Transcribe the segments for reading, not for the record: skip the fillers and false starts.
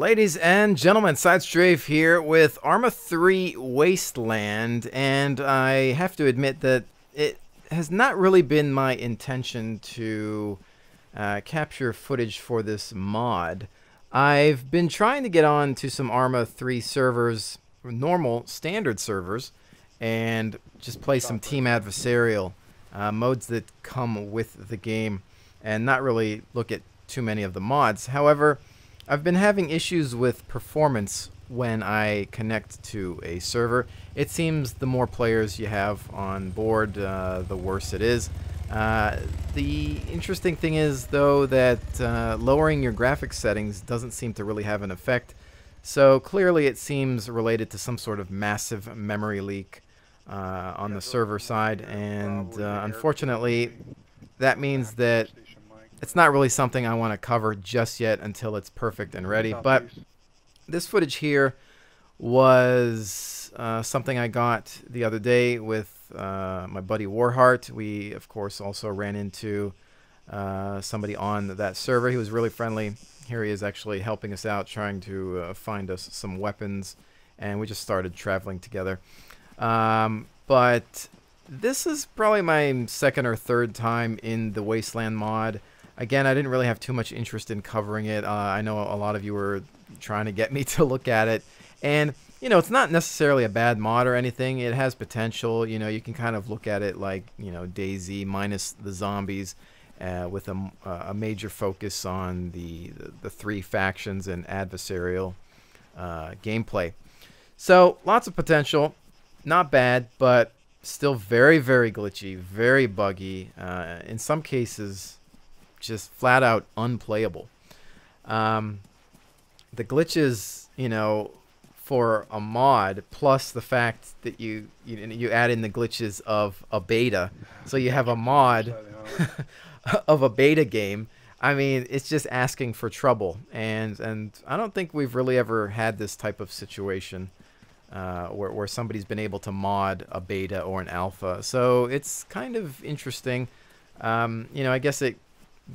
Ladies and gentlemen, SideStrafe here with ArmA 3 Wasteland, and I have to admit that it has not really been my intention to capture footage for this mod. I've been trying to get on to some ArmA 3 servers, normal, standard servers, and just play some team adversarial modes that come with the game, and not really look at too many of the mods. However, I've been having issues with performance when I connect to a server. It seems the more players you have on board, the worse it is. The interesting thing is, though, that lowering your graphics settings doesn't seem to really have an effect. So clearly it seems related to some sort of massive memory leak on the server side, and unfortunately that means that it's not really something I want to cover just yet until it's perfect and ready. But this footage here was something I got the other day with my buddy Warheart. We, of course, also ran into somebody on that server. He was really friendly. Here he is actually helping us out, trying to find us some weapons. And we just started traveling together. But this is probably my second or third time in the Wasteland mod. Again, I didn't really have too much interest in covering it. I know a lot of you were trying to get me to look at it. And, you know, it's not necessarily a bad mod or anything. It has potential. You know, you can kind of look at it like, you know, DayZ minus the zombies, with a major focus on the three factions and adversarial gameplay. So, lots of potential. Not bad, but still very, very glitchy, very buggy. In some cases, just flat out unplayable. The glitches, you know, for a mod, plus the fact that you add in the glitches of a beta, so you have a mod of a beta game. I mean, it's just asking for trouble, and I don't think we've really ever had this type of situation where somebody's been able to mod a beta or an alpha. So it's kind of interesting. You know, I guess it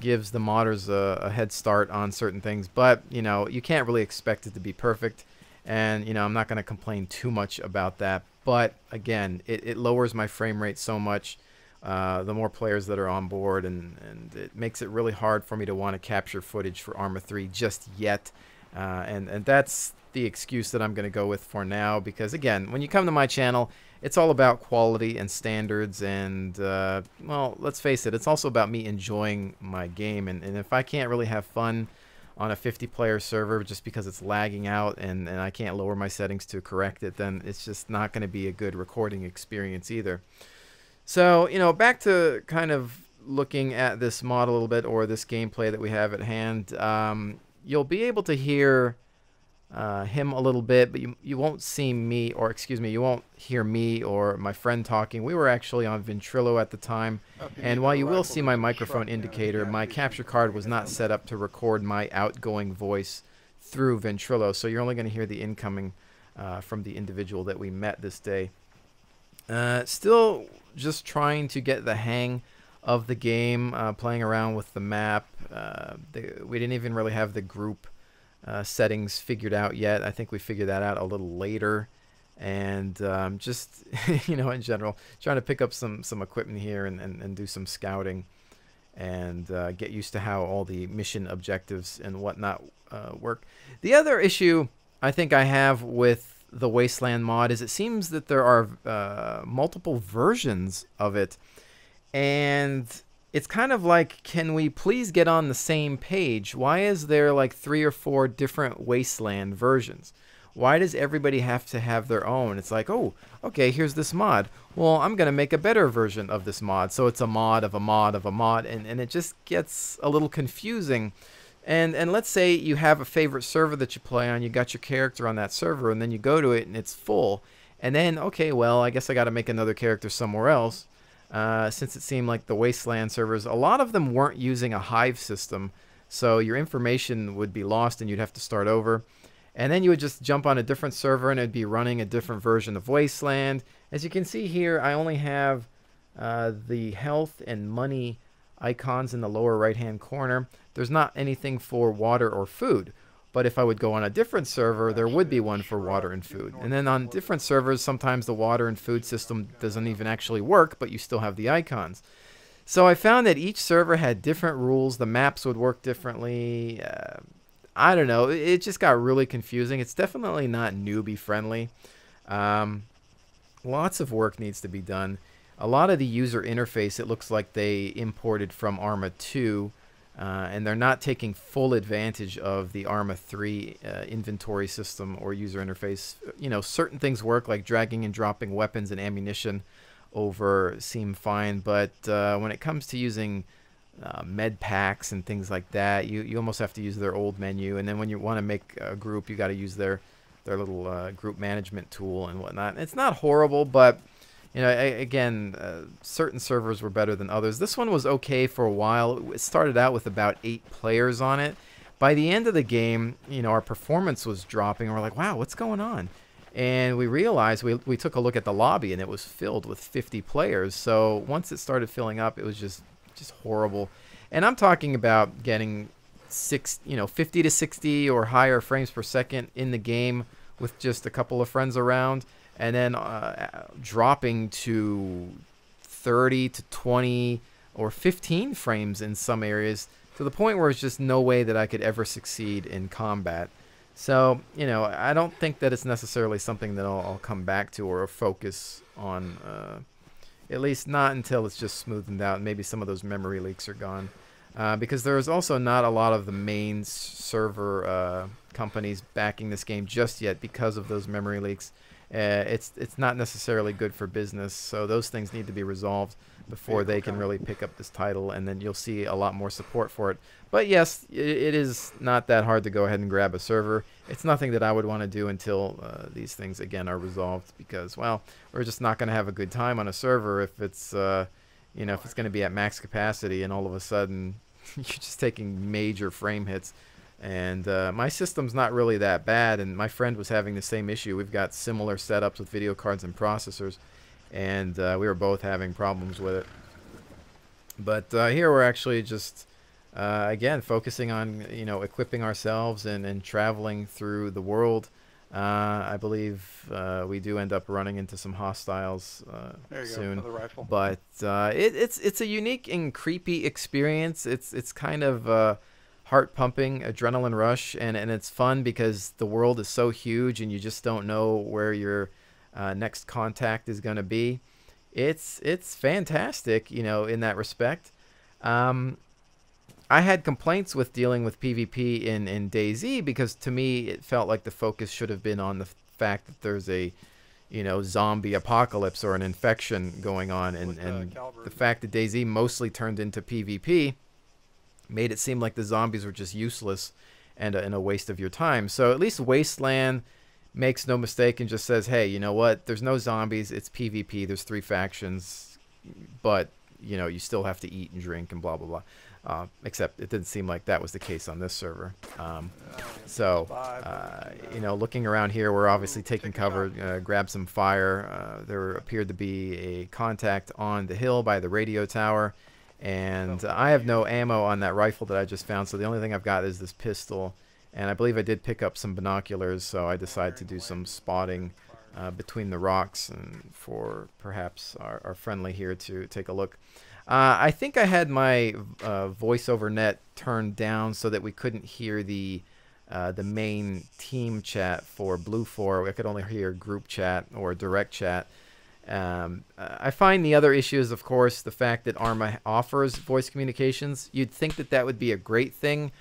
gives the modders a head start on certain things, but you know, you can't really expect it to be perfect, and you know, I'm not going to complain too much about that. But again, it lowers my frame rate so much, the more players that are on board, and it makes it really hard for me to want to capture footage for ArmA 3 just yet, and that's the excuse that I'm going to go with for now, because again, when you come to my channel, it's all about quality and standards, and well, let's face it, it's also about me enjoying my game, and if I can't really have fun on a 50-player server just because it's lagging out and I can't lower my settings to correct it, then it's just not going to be a good recording experience either. So, you know, back to kind of looking at this mod a little bit, or this gameplay that we have at hand. You'll be able to hear him a little bit, but you won't see me, or excuse me, you won't hear me or my friend talking. We were actually on Ventrilo at the time, and while you will see my microphone indicator, my capture card was not set up to record my outgoing voice through Ventrilo, so you're only going to hear the incoming from the individual that we met this day. Still just trying to get the hang of the game, playing around with the map. We didn't even really have the group settings figured out yet. I think we figured that out a little later, and just you know, in general, trying to pick up some equipment here and do some scouting, and get used to how all the mission objectives and whatnot work. The other issue I think I have with the Wasteland mod is it seems that there are multiple versions of it, and it's kind of like, can we please get on the same page? Why is there like 3 or 4 different Wasteland versions? Why does everybody have to have their own? It's like, oh, okay, here's this mod. Well, I'm going to make a better version of this mod. So it's a mod of a mod of a mod, and it just gets a little confusing. And let's say you have a favorite server that you play on, you got your character on that server, and then you go to it and it's full. And then, okay, well, I guess I got to make another character somewhere else. Since it seemed like the Wasteland servers, a lot of them weren't using a hive system, so your information would be lost and you'd have to start over. And then you would just jump on a different server and it'd be running a different version of Wasteland. As you can see here, I only have the health and money icons in the lower right hand corner. There's not anything for water or food. But if I would go on a different server, there would be one for water and food. And then on different servers, sometimes the water and food system doesn't even actually work, but you still have the icons. So I found that each server had different rules. The maps would work differently. I don't know. It just got really confusing. It's definitely not newbie friendly. Lots of work needs to be done. A lot of the user interface, it looks like they imported from ArmA 2. And they're not taking full advantage of the ArmA 3 inventory system or user interface. You know, certain things work, like dragging and dropping weapons and ammunition over seem fine, but when it comes to using med packs and things like that, you almost have to use their old menu. And then when you want to make a group, you got to use their little group management tool and whatnot. It's not horrible, but you know, again, certain servers were better than others. This one was okay for a while. It started out with about 8 players on it. By the end of the game, you know, our performance was dropping. And we're like, wow, what's going on? And we realized, we took a look at the lobby, and it was filled with 50 players. So once it started filling up, it was just horrible. And I'm talking about getting 50 to 60 or higher frames per second in the game with just a couple of friends around. And then dropping to 30 to 20 or 15 frames in some areas, to the point where it's just no way that I could ever succeed in combat. So, you know, I don't think that it's necessarily something that I'll come back to or focus on, at least not until it's just smoothened out and maybe some of those memory leaks are gone. Because there's also not a lot of the main server companies backing this game just yet because of those memory leaks. It's not necessarily good for business, so those things need to be resolved before they can really pick up this title, and then you'll see a lot more support for it. But yes, it is not that hard to go ahead and grab a server. It's nothing that I would want to do until these things again are resolved, because, well, we're just not going to have a good time on a server if it's you know, if it's going to be at max capacity and all of a sudden you're just taking major frame hits. And my system's not really that bad, and my friend was having the same issue. We've got similar setups with video cards and processors, and we were both having problems with it. But here we're actually just, again, focusing on, you know, equipping ourselves and traveling through the world. I believe we do end up running into some hostiles soon. But it's a unique and creepy experience. It's kind of heart-pumping adrenaline rush, and it's fun because the world is so huge and you just don't know where your next contact is going to be. It's fantastic, you know, in that respect. I had complaints with dealing with PvP in DayZ because to me it felt like the focus should have been on the fact that there's a, you know, zombie apocalypse or an infection going on, and the fact that DayZ mostly turned into PvP made it seem like the zombies were just useless and a waste of your time. So at least Wasteland makes no mistake and just says, hey, you know what, there's no zombies, it's PvP, there's 3 factions, but, you know, you still have to eat and drink and blah blah blah. Except it didn't seem like that was the case on this server. You know, looking around here, we're obviously taking cover, grab some fire. There appeared to be a contact on the hill by the radio tower. And I have no ammo on that rifle that I just found, so the only thing I've got is this pistol. And I believe I did pick up some binoculars, so I decided to do some spotting between the rocks and for perhaps our friendly here to take a look. I think I had my voice over net turned down so that we couldn't hear the main team chat for Blue 4. I could only hear group chat or direct chat. I find the other issue is, of course, the fact that ArmA offers voice communications. You'd think that that would be a great thing,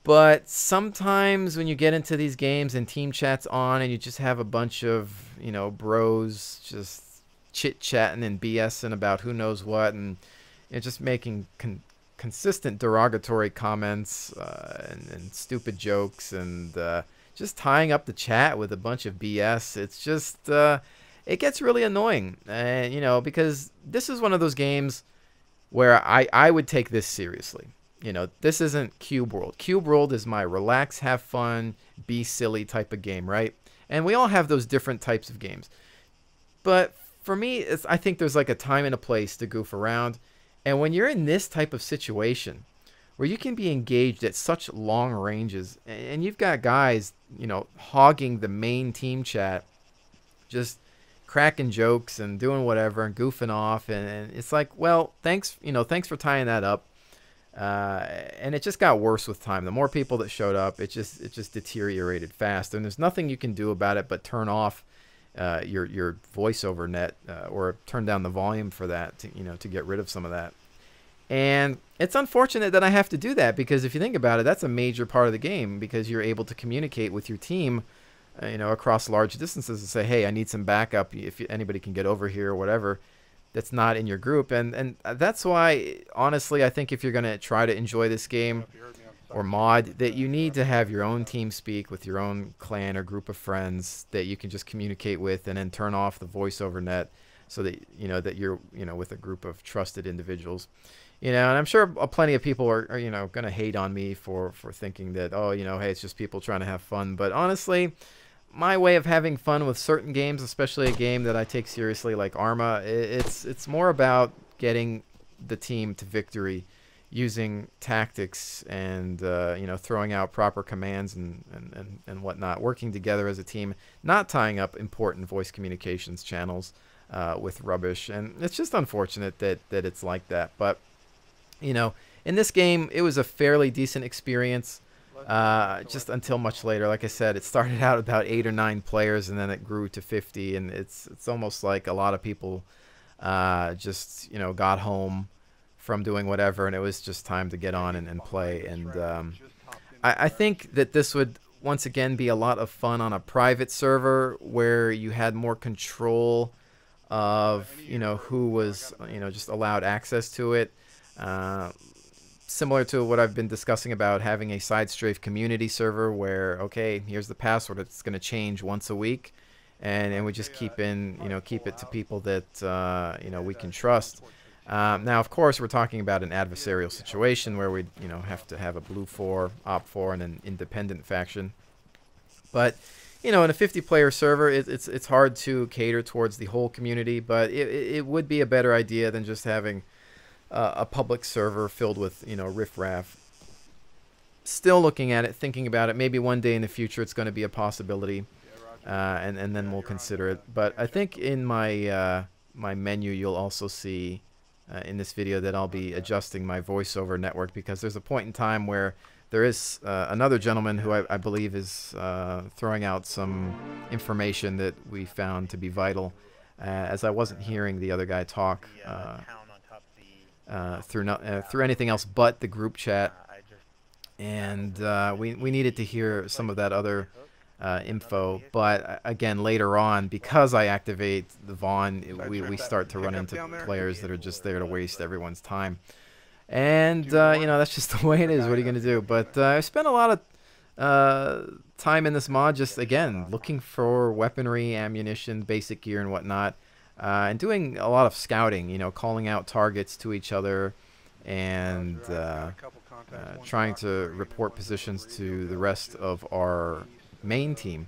but sometimes when you get into these games and team chat's on and you just have a bunch of, you know, bros just chit-chatting and BSing about who knows what, and just making consistent derogatory comments and stupid jokes and just tying up the chat with a bunch of BS. It's just... it gets really annoying, you know, because this is one of those games where I would take this seriously. You know, this isn't Cube World. Cube World is my relax, have fun, be silly type of game, right? And we all have those different types of games. But for me, I think there's like a time and a place to goof around. And when you're in this type of situation where you can be engaged at such long ranges, and you've got guys, you know, hogging the main team chat, just cracking jokes and doing whatever and goofing off, and it's like, well, thanks, you know, thanks for tying that up. And it just got worse with time. The more people that showed up, it just deteriorated fast, and there's nothing you can do about it but turn off your voiceover net, or turn down the volume for that to, you know, to get rid of some of that. And it's unfortunate that I have to do that, because if you think about it, that's a major part of the game, because you're able to communicate with your team, you know, across large distances and say, hey, I need some backup if anybody can get over here or whatever that's not in your group. And that's why, honestly, I think if you're going to try to enjoy this game or mod, that you need to have your own team speak with your own clan or group of friends that you can just communicate with, and then turn off the voiceover net so that, you know, that you're, you know, with a group of trusted individuals. You know, and I'm sure plenty of people are you know, going to hate on me for thinking that, oh, you know, hey, it's just people trying to have fun. But honestly, my way of having fun with certain games, especially a game that I take seriously like ArmA, it's more about getting the team to victory using tactics and, you know, throwing out proper commands and whatnot, working together as a team, not tying up important voice communications channels with rubbish. And it's just unfortunate that it's like that. But you know, in this game, it was a fairly decent experience, just until much later. Like I said, it started out about 8 or 9 players, and then it grew to 50, and it's almost like a lot of people just, you know, got home from doing whatever, and it was just time to get on and play. And I think that this would, once again, be a lot of fun on a private server where you had more control of, you know, who was, you know, just allowed access to it. Similar to what I've been discussing about having a SideStrafe community server where, okay, here's the password, it's going to change once a week, and we just keep it to people that you know, we can trust. Now, of course, we're talking about an adversarial situation where we, you know, have to have a blue 4, op 4, and an independent faction. But you know, in a 50-player server, it's hard to cater towards the whole community, but it would be a better idea than just having a public server filled with, you know, riffraff. Still looking at it, thinking about it. Maybe one day in the future it's going to be a possibility, and then we'll consider it. But I think in my my menu, you'll also see in this video that I'll be adjusting my voiceover network, because there's a point in time where there is another gentleman who I believe is throwing out some information that we found to be vital, as I wasn't hearing the other guy talk through anything else but the group chat, and we needed to hear some of that other info. But again, later on, because I activate the Vaughn, we start to run into players that are just there to waste everyone's time. And you know, that's just the way it is. What are you going to do? But I spent a lot of time in this mod just, again, looking for weaponry, ammunition, basic gear, and whatnot. And doing a lot of scouting, you know, calling out targets to each other, and trying to report positions to the rest of our main team.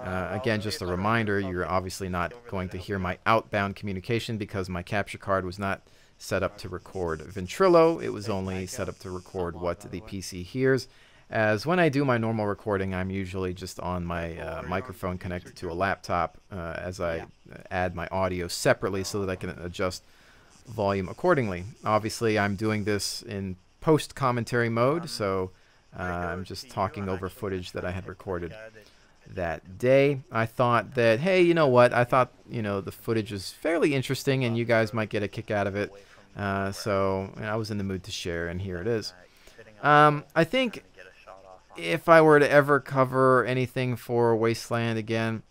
Again, just a reminder, you're obviously not going to hear my outbound communication because my capture card was not set up to record Ventrilo. It was only set up to record what the PC hears. As when I do my normal recording, I'm usually just on my microphone connected to a laptop, as I add my audio separately so that I can adjust volume accordingly. Obviously, I'm doing this in post-commentary mode, so I'm just talking over footage that I had recorded that day. I thought that, hey, you know what? I thought, you know, the footage was fairly interesting and you guys might get a kick out of it. So I was in the mood to share, and here it is. I think if I were to ever cover anything for Wasteland again,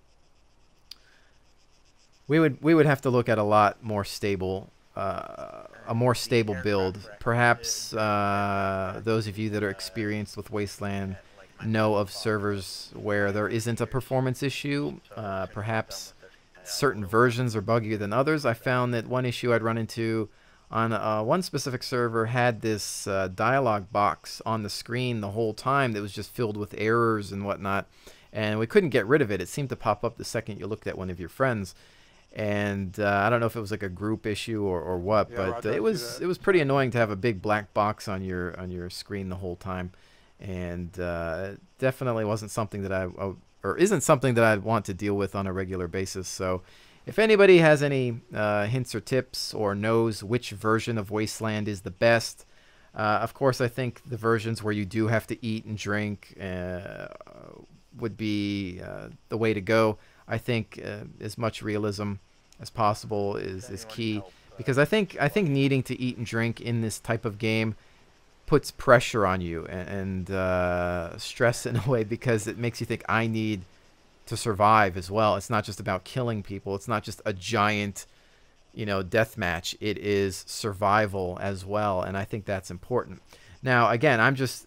we would have to look at a lot more stable, a more stable build. Perhaps those of you that are experienced with Wasteland know of servers where there isn't a performance issue. Perhaps certain versions are buggier than others. I found that one issue I'd run into on one specific server had this dialog box on the screen the whole time that was just filled with errors and whatnot, and we couldn't get rid of it. It seemed to pop up the second you looked at one of your friends. And I don't know if it was like a group issue or what, Yeah, but Roger, I see it that. was pretty annoying to have a big black box on your screen the whole time, and definitely wasn't something that or isn't something that I'd want to deal with on a regular basis. So, if anybody has any hints or tips or knows which version of Wasteland is the best, of course I think the versions where you do have to eat and drink would be the way to go. I think as much realism as possible is key, because I think needing to eat and drink in this type of game puts pressure on you and stress in a way, because it makes you think I need to survive as well. It's not just about killing people. It's not just a giant, death match. It is survival as well, and I think that's important. Now, again, I'm just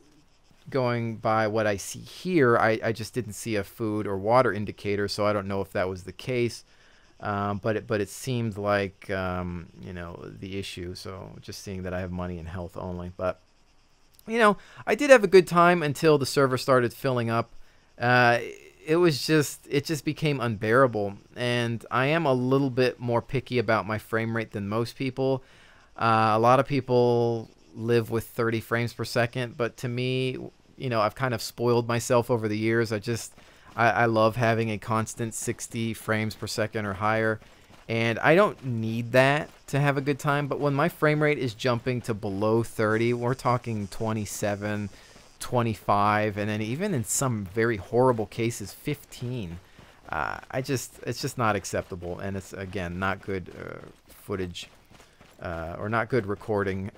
going by what I see here. I just didn't see a food or water indicator, so I don't know if that was the case. But it seemed like the issue. So just seeing that I have money and health only, but I did have a good time until the server started filling up. It just became unbearable, and I am a little bit more picky about my frame rate than most people. A lot of people live with 30 frames per second, but to me, I've kind of spoiled myself over the years. I love having a constant 60 frames per second or higher, and I don't need that to have a good time. But when my frame rate is jumping to below 30, we're talking 27, 25, and then even in some very horrible cases 15. It's just not acceptable, and it's, again, not good footage, or not good recording.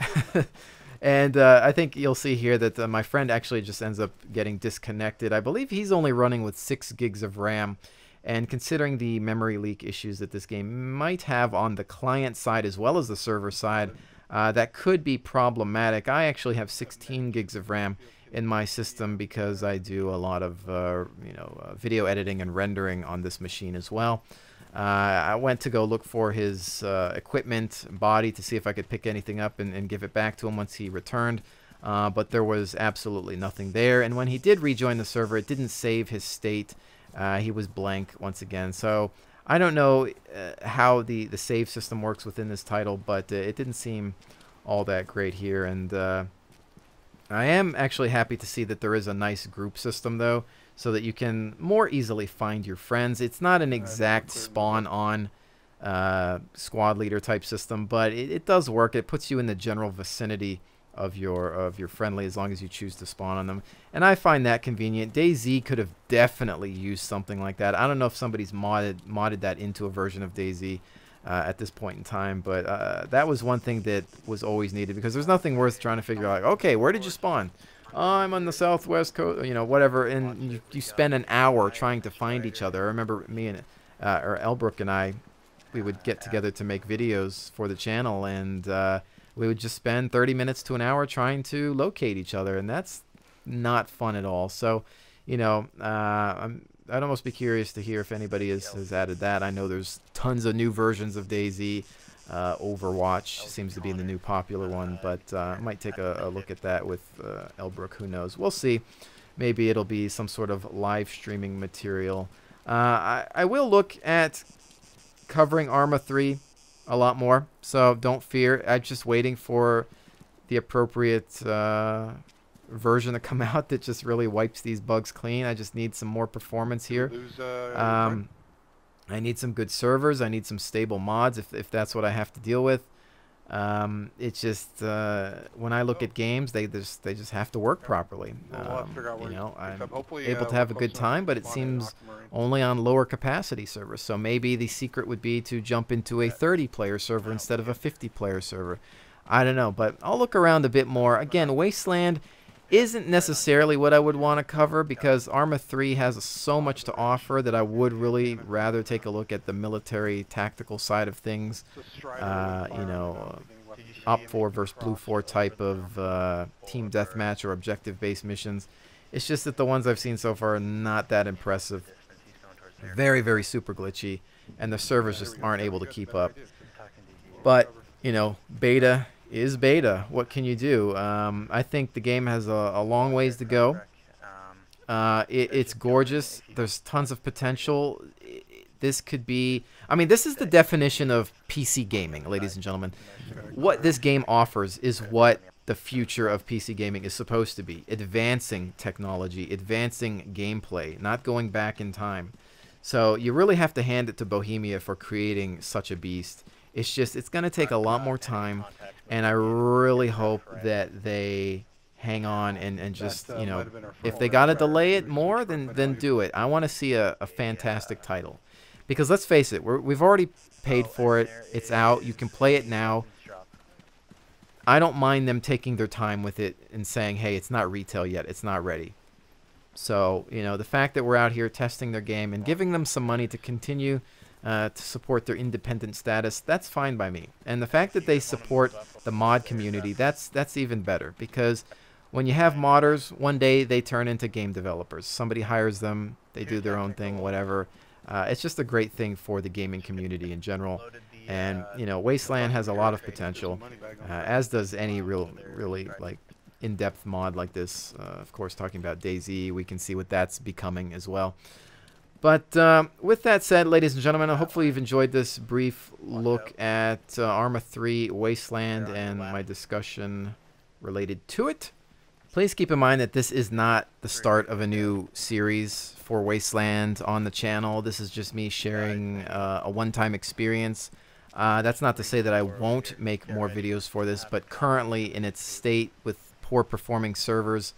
And I think you'll see here that my friend actually just ends up getting disconnected. I believe he's only running with 6 gigs of RAM. And considering the memory leak issues that this game might have on the client side as well as the server side, that could be problematic. I actually have 16 gigs of RAM in my system because I do a lot of video editing and rendering on this machine as well. I went to go look for his equipment body to see if I could pick anything up and give it back to him once he returned, but there was absolutely nothing there. And when he did rejoin the server, it didn't save his state. He was blank once again. So I don't know how the save system works within this title, but it didn't seem all that great here. And I am actually happy to see that there is a nice group system, though, so that you can more easily find your friends. It's not an exact spawn-on squad leader type system, but it does work. It puts you in the general vicinity of your friendly, as long as you choose to spawn on them. And I find that convenient. DayZ could have definitely used something like that. I don't know if somebody's modded that into a version of DayZ at this point in time, but that was one thing that was always needed, because there's nothing worth trying to figure out, like, okay, where did you spawn? Oh, I'm on the southwest coast, whatever, and you spend an hour trying to find each other. I remember me and or Elbrook and I, we would get together to make videos for the channel, and we would just spend 30 minutes to an hour trying to locate each other, and that's not fun at all. So, I'd almost be curious to hear if anybody has added that. I know there's tons of new versions of DayZ. Overwatch seems to be the new popular one, but I might take a look at that with Elbrook. Who knows? We'll see. Maybe it'll be some sort of live streaming material. I will look at covering ArmA 3 a lot more, so don't fear. I'm just waiting for the appropriate version to come out that just really wipes these bugs clean. I just need some more performance here. I need some good servers. I need some stable mods if that's what I have to deal with. It's just when I look at games, they just have to work properly. I'm able to have a good time, but it seems only on lower capacity servers. So maybe the secret would be to jump into a 30-player server instead of a 50-player server. I don't know, but I'll look around a bit more. Again, Wasteland isn't necessarily what I would want to cover, because ArmA 3 has so much to offer that I would really rather take a look at the military tactical side of things. Op 4 versus Blue 4 type of team deathmatch or objective-based missions. It's just that the ones I've seen so far are not that impressive. Very, very super glitchy, and the servers just aren't able to keep up. But, beta is beta. What can you do? I think the game has a long ways to go. It's gorgeous. There's tons of potential. this could be... I mean, this is the definition of PC gaming, ladies and gentlemen. What this game offers is what the future of PC gaming is supposed to be. Advancing technology, advancing gameplay, not going back in time. So you really have to hand it to Bohemia for creating such a beast. It's just, it's going to take a lot more time, and I really hope that they hang on and just, you know, if they got to delay it more, then do it. I want to see a fantastic title. Because let's face it, we've already paid for it. It's out. You can play it now. I don't mind them taking their time with it and saying, hey, it's not retail yet. It's not ready. So, you know, the fact that we're out here testing their game and giving them some money to continue to support their independent status, that's fine by me. And the fact that they support the mod community, that's even better. Because when you have modders, one day they turn into game developers. Somebody hires them, they do their own thing, whatever. It's just a great thing for the gaming community in general. And, you know, Wasteland has a lot of potential, as does any really, like, in-depth mod like this. Of course, talking about DayZ, we can see what that's becoming as well. But with that said, ladies and gentlemen, hopefully you've enjoyed this brief look at ArmA 3 Wasteland and my discussion related to it. Please keep in mind that this is not the start of a new series for Wasteland on the channel. This is just me sharing a one-time experience. That's not to say that I won't make more videos for this, but currently in its state with poor performing servers,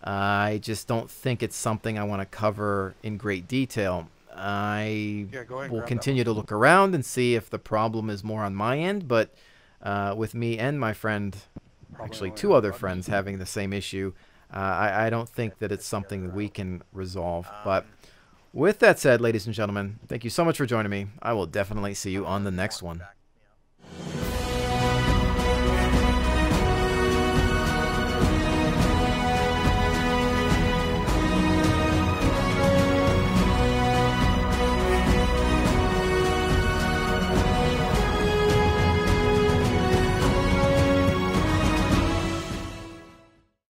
I just don't think it's something I want to cover in great detail. I will continue to look around and see if the problem is more on my end, but with me and my friend, actually 2 other friends, having the same issue, I don't think that it's something that we can resolve. But with that said, ladies and gentlemen, thank you so much for joining me. I will definitely see you on the next one.